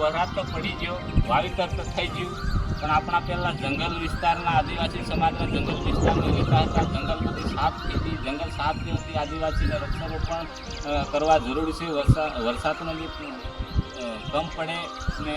વરસાદ તો પડી ગયો, વાવેતર તો થઈ ગયું, પણ આપણા પહેલાં જંગલ વિસ્તારના આદિવાસી સમાજના જંગલ વિસ્તારમાં રહેતા હતા. જંગલમાંથી સાફ ખેતી, જંગલ સાફ થતી આદિવાસીને વૃક્ષારોપણ કરવા જરૂરી છે. વરસાદનો બી કમ પડે ને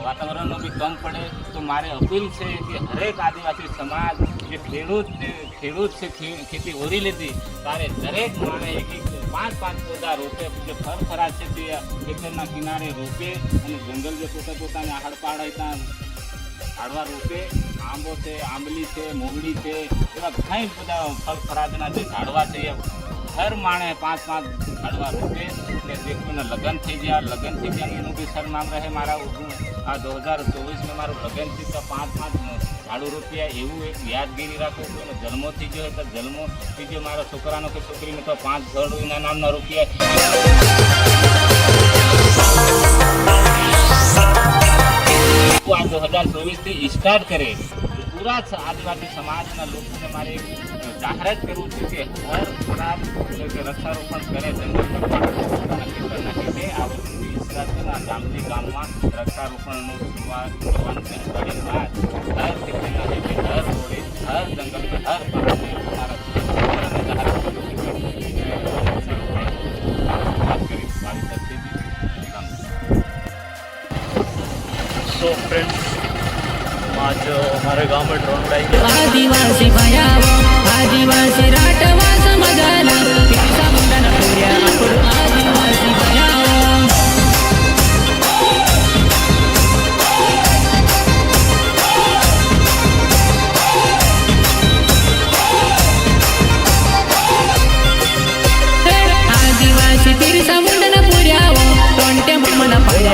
વાતાવરણનો બી કમ પડે. તો મારે અપીલ છે કે હરેક આદિવાસી સમાજ જે ખેડૂત છે, ખેતી ઓરી લીધી ત્યારે દરેક માણે એક 5 પૌધા રોપે. જે ફરફરા છે તે ખેતરના કિનારે રોપે અને જંગલ જે પોતાને આહડ પાડ ત્યાં ઝાડવા રોપે. આંબો છે, આંબલી છે, મોગડી છે, એવા ઘણા બધા ફળફળાદના જે ઝાડવા છે એ હર માણે 5 ઝાડવા રોપે. એટલે જે કોઈને લગ્ન થઈ ગયા એનું બી સરનામ રહે. મારા આ 2024 મારું લગ્ન થયું તો 5 ઝાડુ રૂપિયા એવું એક યાદગીરી રાખો. કોઈનો જન્મ થઈ ગયો તો જન્મ થઈ ગયો મારા છોકરાનો કે છોકરીનો તો 5 ઝાડુ એના નામના રૂપિયા. આ 2024 સ્ટાર્ટ કરે પૂરા આદિવાસી સમાજના લોકોને મારે જાહેરાત કરવું છે કે હર ખરાબ વૃક્ષારોપણ કરે. જંગલ જામલી ગામમાં વૃક્ષારોપણનું શરૂઆત કરવાનું છે. બાદ હર ખેતરના હર રોડે, હર જંગલમાં, હર પાકને મારા सो फ्रेंड्स, आज हमारे गांव में ड्रोन उड़ाएंगे. आदिवासी भयावो, आदिवासी राटवा समगाला, पिता मुंडन पूर्या अपुरु आदिवासी भयावो. आदिवासी पिता मुंडन पूर्यावो, टोंटे ममन पाया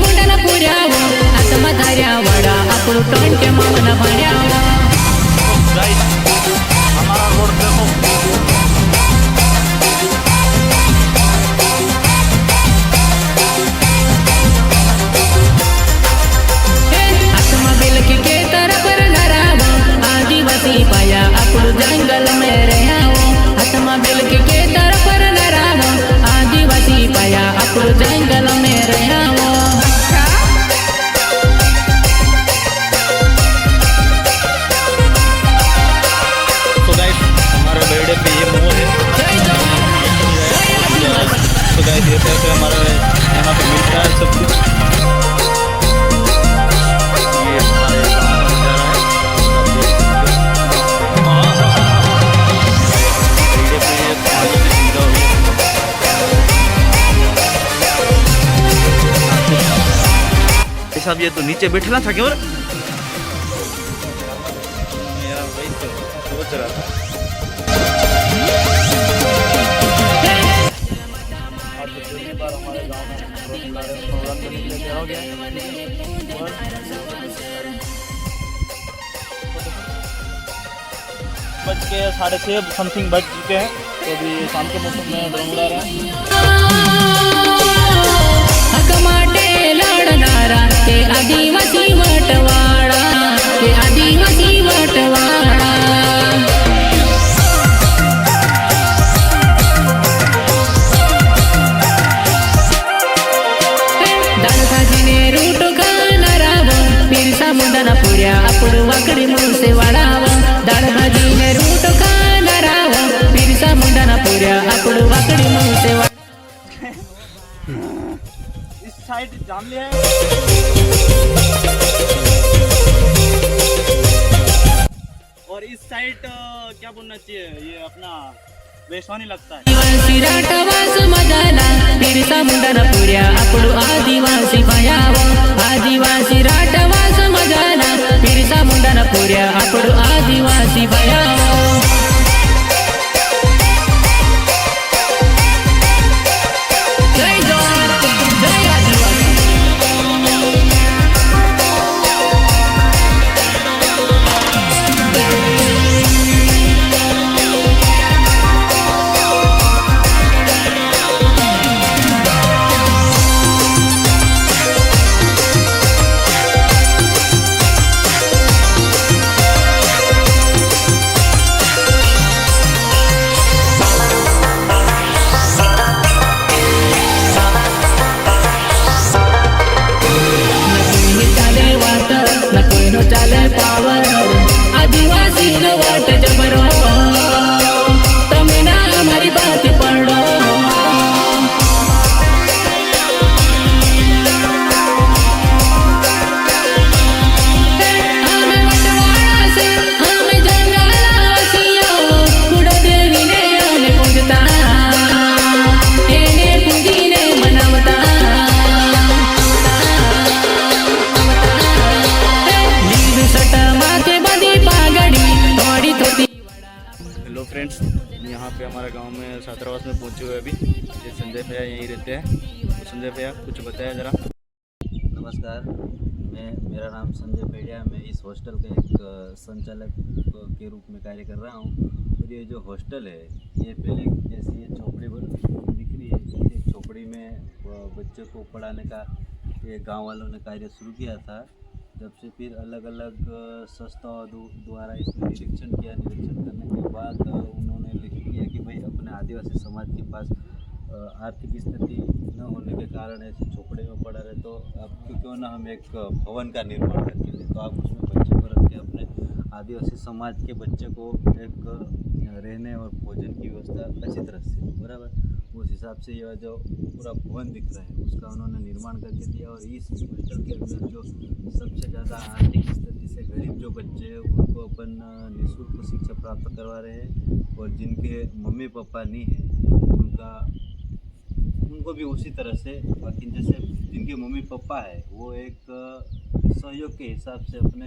मुंडन पुर्यावो, आत्मधार्या वडा अपुरु टोंटे ममन भर्यावो. हमारा रोड देखो. आत्मा बिल के तरफ नरावो, आदिवासी पाया अपुरु जंगल में रहावो. आत्मा बिल के तरफ नरावो, आदिवासी पाया अपुरु जंगल में रहावो. बर्थडे पे ये मोर है. तो गाइस ये तो हमारा यहाँ पे मिलता है सब कुछ. ये हमारे गाँव का नज़ारा है. बर्थडे पे ये पानी की सुविधा हुई है. साहब ये तो नीचे बैठना था क्यों? मेरा भाई तो सोच रहा था. हमारे गाँव में प्रोग्राम करने के लिए हो गया. 6:30 समथिंग बज चुके हैं. तो अभी शाम के मौसम में ड्रोन उड़ा रहे हैं. हकमाटे लड़नारा के आदिवासी वटवाड़ा, के आदिवासी वटवाड़ा. मुंडन पुर्या अपुरु वाकडी मुळसे वाडावो. दाळ भाजीने रूट खाणारावो, पिरसा मुंडन पुर्या अपुरु वाकडी मुळसे वाडावो. इस साइड जामली है और इस साइड क्या बोलना चाहिए, ये अपना वेशवानी लगता है. आदिवासी राटवास मजाला, पिरसा मुंडन पुर्या अपुरु आदिवासी भयावो. आदिवासी राटवास मजाला, पिरसा मुंडन पुर्या अपुरु आदिवासी भयावो. जय जोहार, जय आदिवासी. मैं छात्रावास में पहुंचे हुए अभी। ये संजय भैया यहीं रहते हैं, तो संजय भैया कुछ बताया ज़रा। नमस्कार, मेरा नाम संजय पेड़िया। मैं इस हॉस्टल के एक संचालक के रूप में कार्य कर रहा हूँ। और ये जो हॉस्टल है, ये पहले जैसे ये झोपड़ी दिख रही है, इस झोपड़ी में बच्चों को पढ़ाने का ये गांव वालों ने कार्य शुरू किया था। जब से फिर अलग अलग संस्थाओं द्वारा इसमें निरीक्षण किया। निरीक्षण करने के बाद उन्होंने लिख दिया कि भाई अपने आदिवासी समाज के पास आर्थिक स्थिति न होने के कारण ऐसे झोपड़े में पड़ा रहे, तो अब क्यों ना हम एक भवन का निर्माण करके लें, तो आप उसमें बच्चे को रख के अपने आदिवासी समाज के बच्चे को एक रहने और भोजन की व्यवस्था अच्छी तरह से बराबर उस हिसाब से यह जो पूरा भवन दिख रहा है उसका उन्होंने निर्माण करके दिया। और इस हॉस्टल के अंदर जो सबसे ज़्यादा आर्थिक स्थिति से गरीब जो बच्चे हैं उनको अपन निःशुल्क शिक्षा प्राप्त करवा रहे हैं। और जिनके मम्मी पापा नहीं हैं उनको भी उसी तरह से, बाकी जैसे जिनके मम्मी पापा है वो एक सहयोग के हिसाब से अपने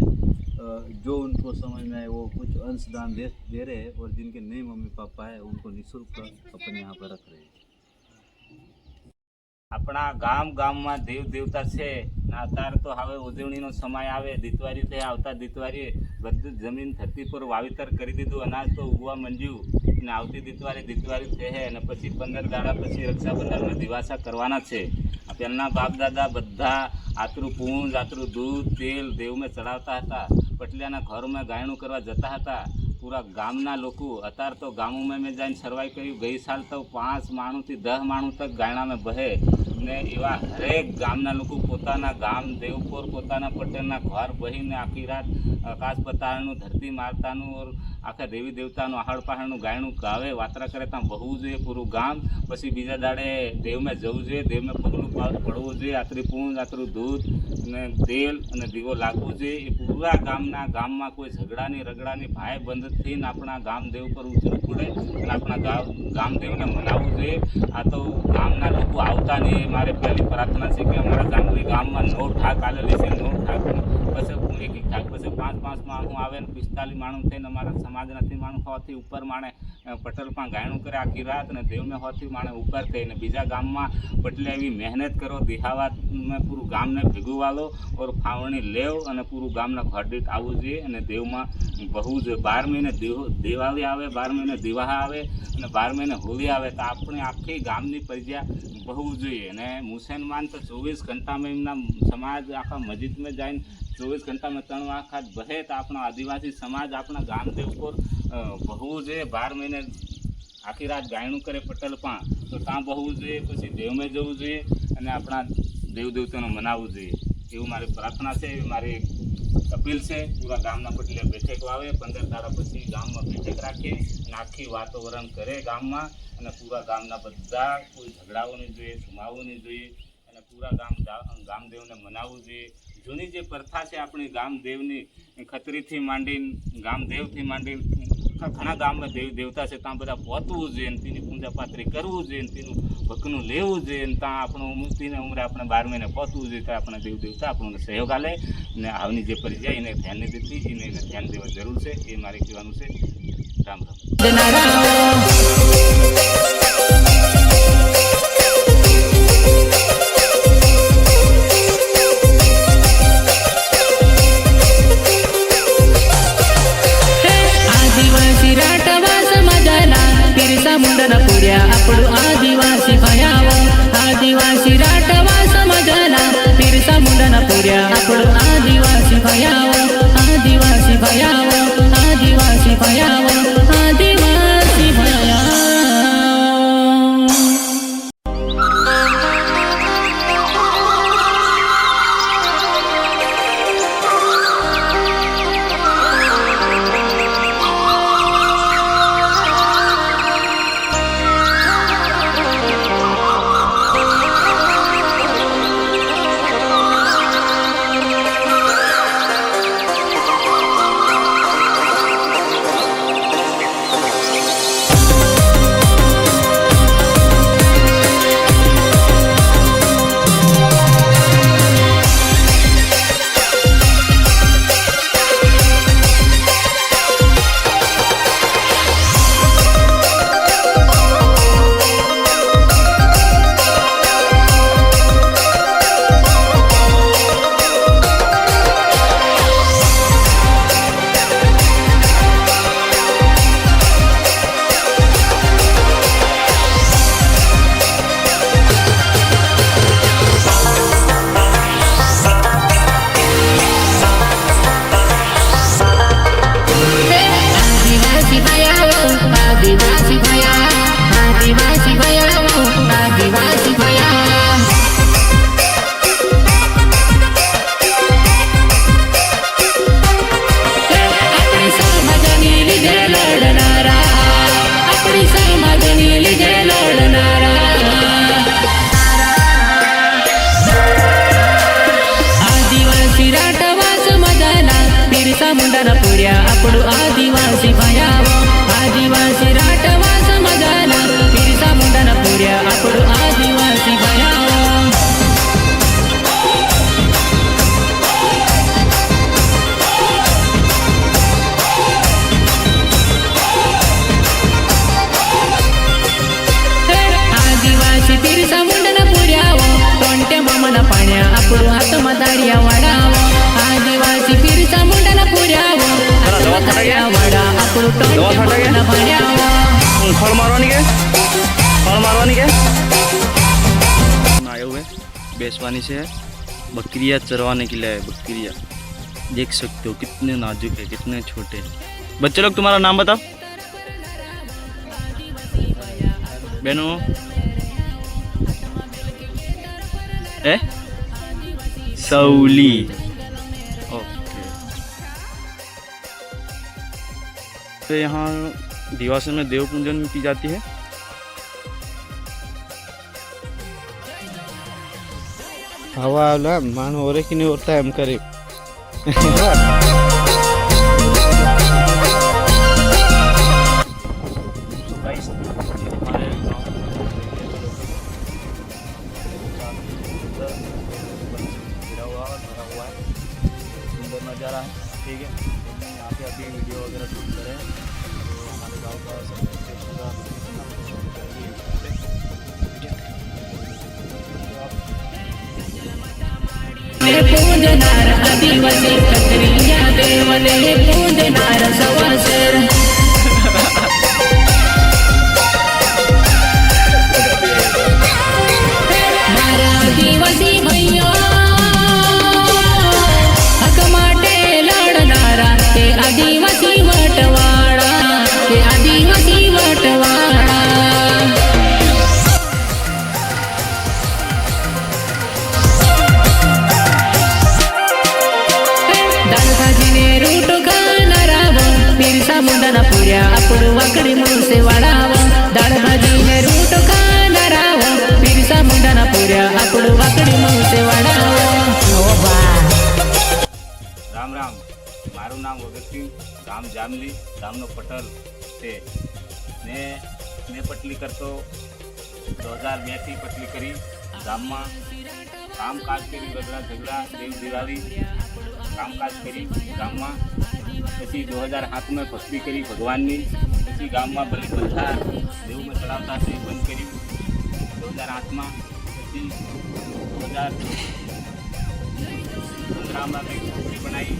जो उनको समझ में आए वो कुछ अंशदान दे रहे हैं। और जिनके नहीं मम्मी पापा है उनको निःशुल्क अपने यहाँ पर रख रहे हैं। આપણા ગામમાં દેવ દેવતા છે ને અત્યારે તો હવે ઉજવણીનો સમય આવે, દિતવારી થઈ આવતા દિતવારીએ બધું જમીન ધરતી પર વાવેતર કરી દીધું, અનાજ તો ઉગવા માંડ્યું ને આવતી દિતવારી થઈ ને પછી 15 દાડા પછી રક્ષાબંધનમાં દિવાસા કરવાના છે। પહેલાંના બાપ દાદા બધા આતરું પૂંજ આતરું દૂધ તેલ દેવમાં ચડાવતા હતા, પટલિયાના ઘરમાં ગાયણું કરવા જતા હતા પૂરા ગામના લોકો। અત્યારે તો ગામોમાં મેં જઈને સર્વાઈ કર્યું, ગઈ સાલ તો 5 માણસથી 10 માણસ તક ગાયણામાં બહે ને એવા હરેક ગામના લોકો પોતાના ગામ દેવપુર પોતાના પટેલના ઘર બહીને આખી રાત આકાશ પતાળનું ધરતી મારતાનું ઓર આખા દેવી દેવતાનું આહડ પહાડનું ગાયણું ગાવે વાતરા કરે ત્યાં બહવું જોઈએ પૂરું ગામ। પછી બીજા દાડે દેવમાં જવું જોઈએ, દેવમાં પગલું પડવું જોઈએ, આતરી પૂંજ આતરું દૂધ ને તેલ અને દીવો લાગવું જોઈએ। એ પૂરા ગામમાં કોઈ ઝઘડાની રગડાની ભાઈ બંધ થઈને આપણા ગામદેવ પર ઉતરવું પડે અને આપણા ગામદેવને મનાવવું જોઈએ। આ તો ગામના લોકો આવતા નહીં, મારે પહેલી પ્રાર્થના છે કે અમારા જાંબલી ગામમાં 9 ઠાક આલેલી છે। 9 ઠાક પછી એક ઠાક પછી 5 માણસ આવે ને 45 માણસ થઈને અમારા સમાજનાથી માણસ 100થી ઉપર માણે પટેલ પણ ગાયણું કરે આખી રાત અને દેવને 100થી માણે ઉપર થઈને બીજા ગામમાં પટલે એવી મહેનત કરો, દિહાવામાં પૂરું ગામને ભેગું વાલો ઓર ફાવણી લેવ અને પૂરું ગામના ઘરડીટ આવવું જોઈએ અને દેવમાં બહુ જોઈએ। 12 મહિને દિવાળી આવે, 12 મહિને દિવાહા આવે અને 12 મહિને હોળી આવે, તો આપણે આખી ગામની પ્રજા બહુ જોઈએ। અને મુસલમાન તો 24 ઘંટામાં એમના સમાજ આખા મસ્જિદમાં જઈને 24 ઘંટામાં 3 વખત બહે, તો આપણા આદિવાસી સમાજ આપણા ગામદેવ પર બહુ જોઈએ। 12 મહિને આખી રાત ગાયણું કરે પટેલ પણ, તો ત્યાં બહવું જોઈએ, પછી દેવમાં જવું જોઈએ અને આપણા દેવ દેવતાને મનાવવું જોઈએ। એવું મારી પ્રાર્થના છે, એવી મારી અપીલ છે। પૂરા ગામના પટલે બેઠક આવે, 15 દાડા પછી ગામમાં બેઠક રાખે અને આખી વાતાવરણ કરે ગામમાં અને પૂરા ગામના બધા કોઈ ઝઘડાવો નહીં જોઈએ, સુમાવવું નહીં જોઈએ અને પૂરા ગામદેવને મનાવવું જોઈએ। જૂની જે પ્રથા છે આપણી ગામદેવની, ખત્રીથી માંડીને ગામદેવથી માંડીને ઘણા ગામમાં દેવ દેવતા છે ત્યાં બધા પહોંચવું જોઈએ ને તેની પૂજા પાત્રી કરવું જોઈએ ને તેનું ભકનું લેવું જોઈએ ને ત્યાં આપણું તેની ઉંમરે આપણે 12 મહિને પહોંચવું જોઈએ, તો આપણે દેવ દેવતા આપણને સહયોગ આલે ને આવની જે પરિચય એને ધ્યાન નહીં દેતી એને ધ્યાન દેવા જરૂર છે, એ મારે કહેવાનું છે। રામ રામ। આદિવાસી રાઠવા સમાજના પીરસા મુંડના પૂર્યા આપણું આદિવાસી ભયાવો। આદિવાસી રાઠવા સમાજના પીરસા મુંડના પૂર્યા આપણું આદિવાસી ભયાવો। આદિવાસી ભયાવો, આદિવાસી ભયાવો, આદિવાસી ભયાવો। આપણું દવા છાંટા કે? ટોટલ ભણ્યા खड़ मारवानी के आए हुए बेसवानी से है बकरियाँ चरवाने के लिए है बकरियाँ देख सकते हो कितने नाजुक है कितने छोटे बच्चे लोग तुम्हारा नाम बताओ बहनों है सौली ओके तो यहाँ दिवासन में देव पूजन की जाती है हवा आला मान हो रहे कि नहीं होता है हम करे सुंदर नज़ारा है ठीक है यहाँ पे अभी वीडियो वगैरह शूट करें तो हमारे गाँव का सब कुछ पूरा पूजनार आदिवासी कतरिया देवले पूजनार सवासर मारा आदिवासी भैया हक माटे लड़नारा के आदिवासी वटवाड़ा के आदिवासी वटवाड़ा मुंडना पुऱ्या आपण वाकडी मुळसे वाढाव दाळ भाजीने रूट खाणाराव पिरसा मुंडना पुऱ्या आपण वाकडी मुळसे वाढाव રામ રામ મારું નામ વગતસિંહ ગામ જામલી ગામનો પટેલ છે ને મેં પટલી કરતો 2002થી પટલી કરી ગામમાં કામકાજ કરી બગડા ઝઘડા દેવ દિવાળી કામકાજ કરી ગામમાં પછી 2007 में ભક્તિ કરી ભગવાનની પછી ગામમાં બલી પ્રથા દેવમાં ચડાવતા તે બંધ કર્યું 2008માં પછી 2015માં કંઈક ખોખરી બનાવી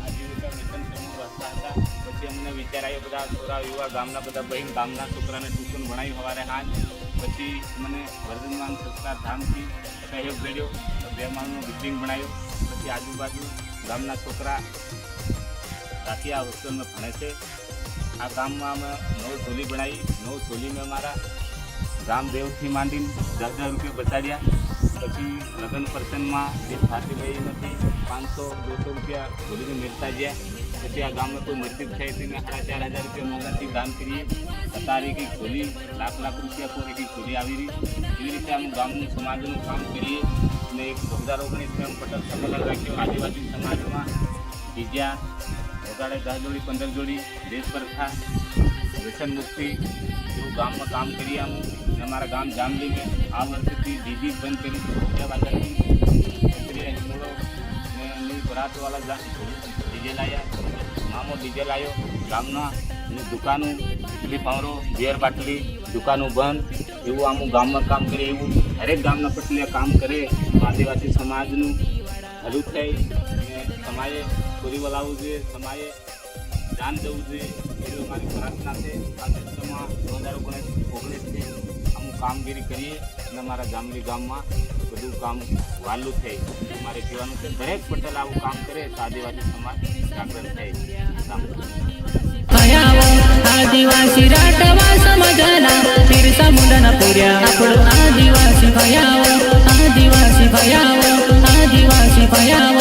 આજીવિકા મિશન સમૂહ વસતા હતા પછી અમને વિચાર આવ્યો બધા છોરા યુવા ગામના બધા બહેન ગામના છોકરાને ટ્યુશન ભણાવ્યું સવારે હાજ પછી મને વર્ધમાન સંસ્કાર ધામથી સહયોગ મળ્યો 2 માળનું બિલ્ડિંગ બનાવ્યું પછી આજુબાજુ ગામના છોકરા साथी आ होस्टल में भणे से आ गाम में अमे 9 छोली बनाई 9 छोली में अमारा गाम देव थी मांडी 10,000 रुपये बचाड्या पछी लग्न प्रसंग में जे फाटी लई नथी 500-200 रुपया छोली ने मिलता गया पछी आ गाम में कोई मस्जिद है तेने 4,500 रुपया मोंघाथी दान करिए अतारी की छोली लाख रुपया कोरी की छोली आवी रही एवी रीते हम गाम समाजનું काम करिए ने 2019 में हम पटल सम्मेलन राख्यो आदिवासी समाज में बीजा वगाड़े 10 जोड़ी 15 जोड़ी देश पर था व्यसन मुक्ति जो गाम में काम करिए हम हमारा गाम जामली में आ वर्ष थी डीजी बंद करी बरात वाला डीजे लाया मामो डीजे लायो गामना दुकानों इडली पावरो बियर बाटली दुकानों बंद एवं आम गाम में काम करे एवं हरेक गामना पटलिया काम करे आदिवासी समाजनु हलू थाय समाये पूरी बोलावू જોઈએ સમાયે જાન દેવું જોઈએ એવી અમારી પ્રાર્થના છે આ સિસ્ટમમાં 2019 અમુક કામગીરી કરીએ અને અમારા જામલી ગામમાં બધું કામ વાલું થાય અમારે કહેવાનું છે દરેક પટેલ આવું કામ કરે તો આદિવાસી સમાજ જાગૃત થાય आदिवासी राटवा समजना पिरसा मुंडना पुऱ्या आपण आदिवासी भयाव आदिवासी भयाव आदिवासी भयाव